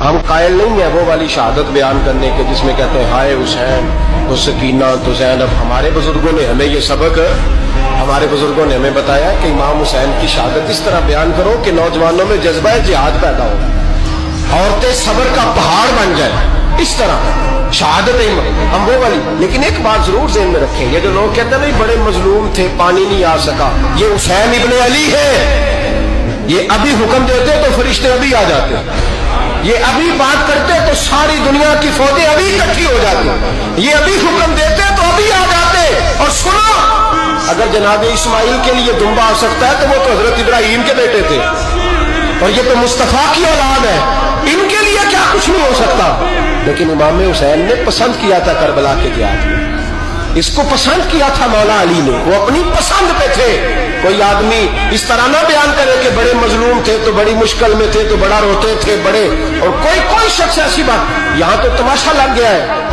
ہم قائل نہیں ہیں وہ والی شہادت بیان کرنے کے جس میں کہتے ہیں ہائے حسین تو سکینہ تو زینب. ہمارے بزرگوں نے ہمیں یہ سبق ہمارے بزرگوں نے ہمیں بتایا کہ امام حسین کی شہادت اس طرح بیان کرو کہ نوجوانوں میں جذبہ جہاد پیدا ہو, عورتیں صبر کا پہاڑ بن جائے. اس طرح شہادت ہم وہ والی. لیکن ایک بات ضرور ذہن میں رکھیں, یہ جو لوگ کہتے ہیں نہیں بڑے مظلوم تھے پانی نہیں آ سکا, یہ حسین ابن علی ہے. یہ ابھی حکم دیتے تو فرشتے ابھی آ جاتے, یہ ابھی بات کرتے تو ساری دنیا کی فوجیں ابھی اکٹھی ہو جاتی, یہ ابھی حکم دیتے تو ابھی آ جاتے. اور سنو, اگر جناب اسماعیل کے لیے دمبا آ سکتا ہے تو وہ تو حضرت ابراہیم کے بیٹے تھے, اور یہ تو مصطفیٰ کی اولاد ہے, ان کے لیے کیا کچھ نہیں ہو سکتا. لیکن امام حسین نے پسند کیا تھا کربلا کے جہاد میں, اس کو پسند کیا تھا مولا علی نے, وہ اپنی پسند پہ تھے. کوئی آدمی اس طرح نہ بیان کرے کہ بڑے مظلوم تھے تو بڑی مشکل میں تھے تو بڑا روتے تھے بڑے, اور کوئی شخص ایسی بات. یہاں تو تماشا لگ گیا ہے,